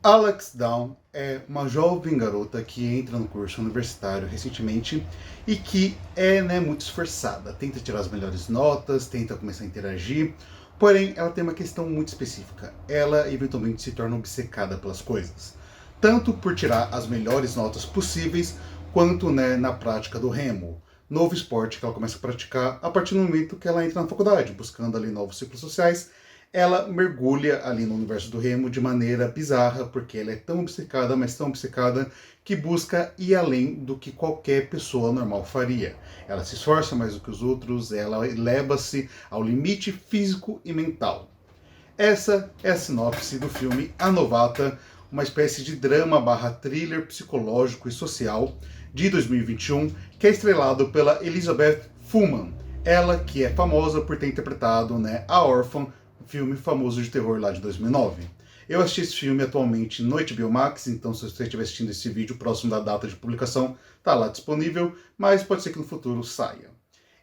Alex Dawn é uma jovem garota que entra no curso universitário recentemente e que é muito esforçada, tenta tirar as melhores notas, tenta começar a interagir, porém ela tem uma questão muito específica. Ela eventualmente se torna obcecada pelas coisas, tanto por tirar as melhores notas possíveis, quanto na prática do remo, novo esporte que ela começa a praticar a partir do momento que ela entra na faculdade, buscando ali novos ciclos sociais. Ela mergulha ali no universo do remo de maneira bizarra, porque ela é tão obcecada, mas tão obcecada, que busca ir além do que qualquer pessoa normal faria. Ela se esforça mais do que os outros, ela eleva-se ao limite físico e mental. Essa é a sinopse do filme A Novata, uma espécie de drama barra thriller psicológico e social de 2021, que é estrelado pela Elizabeth Fullman. Ela que é famosa por ter interpretado A Órfã, filme famoso de terror lá de 2009. Eu assisti esse filme atualmente no HBO Max, então se você estiver assistindo esse vídeo próximo da data de publicação, tá lá disponível, mas pode ser que no futuro saia.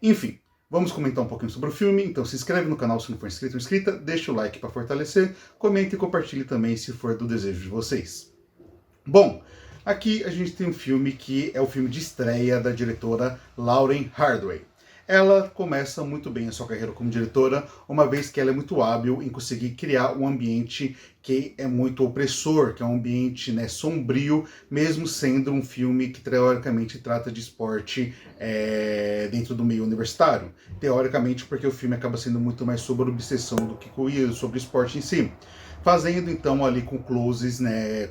Enfim, vamos comentar um pouquinho sobre o filme, então se inscreve no canal se não for inscrito ou inscrita, deixa o like para fortalecer, comente e compartilhe também se for do desejo de vocês. Bom, aqui a gente tem um filme que é o filme de estreia da diretora Lauren Hardway. Ela começa muito bem a sua carreira como diretora, uma vez que ela é muito hábil em conseguir criar um ambiente que é muito opressor, que é um ambiente sombrio, mesmo sendo um filme que teoricamente trata de esporte dentro do meio universitário. Teoricamente, porque o filme acaba sendo muito mais sobre obsessão do que sobre esporte em si. Fazendo então ali com closes,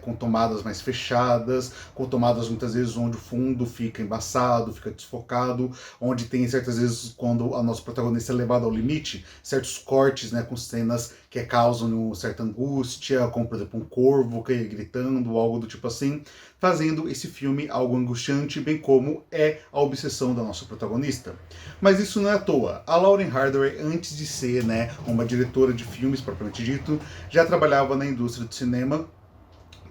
com tomadas mais fechadas, com tomadas muitas vezes onde o fundo fica embaçado, fica desfocado, onde tem certas vezes quando a nossa protagonista é levada ao limite, certos cortes com cenas que causam uma certa angústia, como por exemplo um corvo gritando, algo do tipo assim, fazendo esse filme algo angustiante, bem como é a obsessão da nossa protagonista. Mas isso não é à toa. A Lauren Hardway, antes de ser uma diretora de filmes propriamente dito, já trabalhava na indústria do cinema,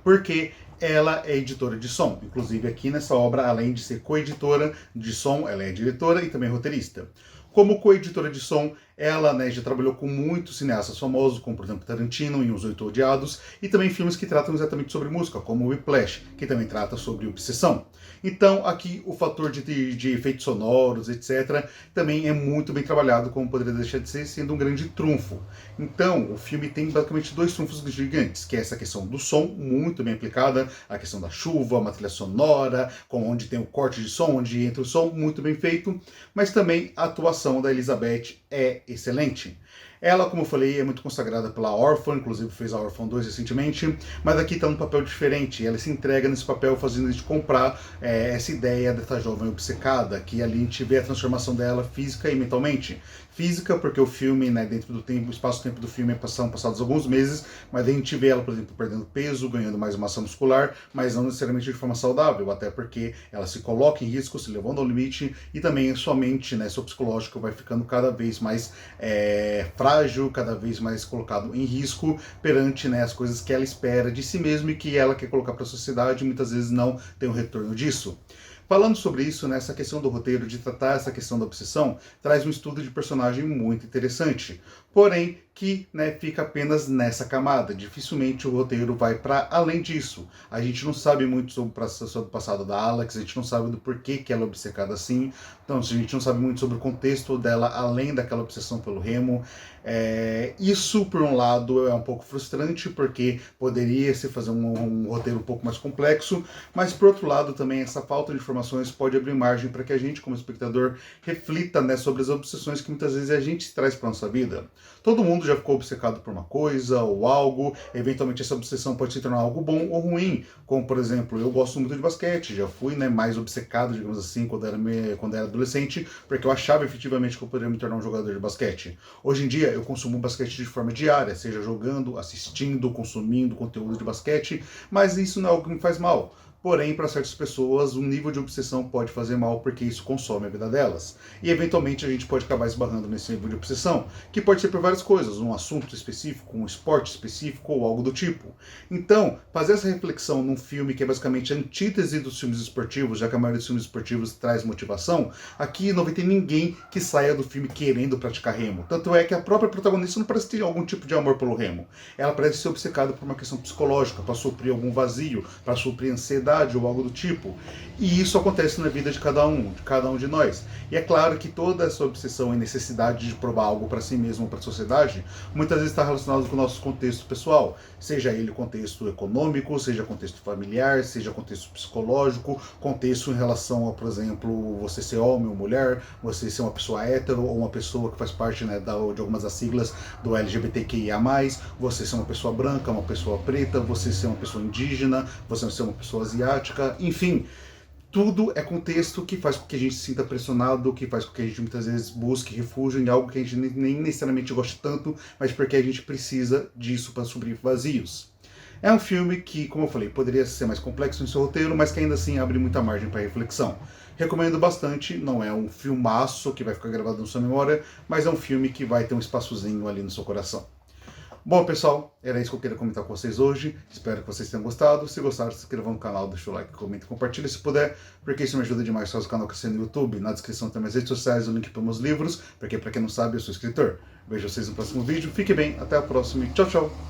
porque ela é editora de som. Inclusive aqui nessa obra, além de ser coeditora de som, ela é diretora e também roteirista. Como coeditora de som, ela já trabalhou com muitos cineastas famosos, como por exemplo Tarantino em Os Oito Odiados, e também filmes que tratam exatamente sobre música, como Whiplash, que também trata sobre obsessão. Então aqui o fator de efeitos sonoros, etc., também é muito bem trabalhado, como poderia deixar de ser, sendo um grande trunfo. Então o filme tem basicamente dois trunfos gigantes, que é essa questão do som, muito bem aplicada, a questão da chuva, uma trilha sonora, onde tem o corte de som, onde entra o som, muito bem feito, mas também a atuação da Elizabeth é excelente. Ela, como eu falei, é muito consagrada pela Órfã, inclusive fez a Órfã 2 recentemente, mas aqui está num papel diferente. Ela se entrega nesse papel fazendo a gente comprar essa ideia dessa jovem obcecada, que ali a gente vê a transformação dela física e mentalmente. Física, porque o filme, dentro do tempo, o espaço-tempo do filme são passados alguns meses, mas a gente vê ela, por exemplo, perdendo peso, ganhando mais massa muscular, mas não necessariamente de forma saudável, até porque ela se coloca em risco, se levando ao limite, e também sua mente, seu psicológico vai ficando cada vez mais frágil, cada vez mais colocado em risco perante as coisas que ela espera de si mesma e que ela quer colocar para a sociedade, e muitas vezes não tem um retorno disso. Falando sobre isso, essa questão do roteiro, de tratar essa questão da obsessão, traz um estudo de personagem muito interessante, porém que fica apenas nessa camada. Dificilmente o roteiro vai para além disso. A gente não sabe muito sobre o passado da Alex, a gente não sabe do porquê que ela é obcecada assim, então a gente não sabe muito sobre o contexto dela, além daquela obsessão pelo remo. Isso, por um lado, é um pouco frustrante, porque poderia se fazer um roteiro um pouco mais complexo, mas por outro lado também essa falta de informações pode abrir margem para que a gente, como espectador, reflita sobre as obsessões que muitas vezes a gente traz para nossa vida. Todo mundo já ficou obcecado por uma coisa ou algo, eventualmente essa obsessão pode se tornar algo bom ou ruim, como por exemplo, eu gosto muito de basquete, já fui mais obcecado, digamos assim, quando era adolescente, porque eu achava efetivamente que eu poderia me tornar um jogador de basquete. Hoje em dia eu consumo basquete de forma diária, seja jogando, assistindo, consumindo conteúdo de basquete, mas isso não é algo que me faz mal. Porém, para certas pessoas, um nível de obsessão pode fazer mal porque isso consome a vida delas. E eventualmente a gente pode acabar esbarrando nesse nível de obsessão, que pode ser por várias coisas, um assunto específico, um esporte específico ou algo do tipo. Então, fazer essa reflexão num filme que é basicamente a antítese dos filmes esportivos, já que a maioria dos filmes esportivos traz motivação, aqui não vai ter ninguém que saia do filme querendo praticar remo. Tanto é que a própria protagonista não parece ter algum tipo de amor pelo remo. Ela parece ser obcecada por uma questão psicológica, para suprir algum vazio, para suprir ansiedade ou algo do tipo. E isso acontece na vida de cada um de nós. E é claro que toda essa obsessão e necessidade de provar algo para si mesmo ou para a sociedade, muitas vezes está relacionado com o nosso contexto pessoal, seja ele contexto econômico, seja contexto familiar, seja contexto psicológico, contexto em relação a, por exemplo, você ser homem ou mulher, você ser uma pessoa hétero ou uma pessoa que faz parte, né, de algumas das siglas do LGBTQIA+, você ser uma pessoa branca, uma pessoa preta, você ser uma pessoa indígena, você ser uma pessoa asiática, enfim, tudo é contexto que faz com que a gente se sinta pressionado, que faz com que a gente muitas vezes busque refúgio em algo que a gente nem necessariamente goste tanto, mas porque a gente precisa disso para suprir vazios. É um filme que, como eu falei, poderia ser mais complexo em seu roteiro, mas que ainda assim abre muita margem para reflexão. Recomendo bastante, não é um filmaço que vai ficar gravado na sua memória, mas é um filme que vai ter um espaçozinho ali no seu coração. Bom, pessoal, era isso que eu queria comentar com vocês hoje. Espero que vocês tenham gostado. Se gostaram, se inscrevam no canal, deixa o like, comenta e compartilha se puder, porque isso me ajuda demais. Faz o canal crescer no YouTube. Na descrição tem minhas redes sociais, o link para meus livros, porque para quem não sabe, eu sou escritor. Vejo vocês no próximo vídeo. Fique bem, até a próxima e tchau, tchau!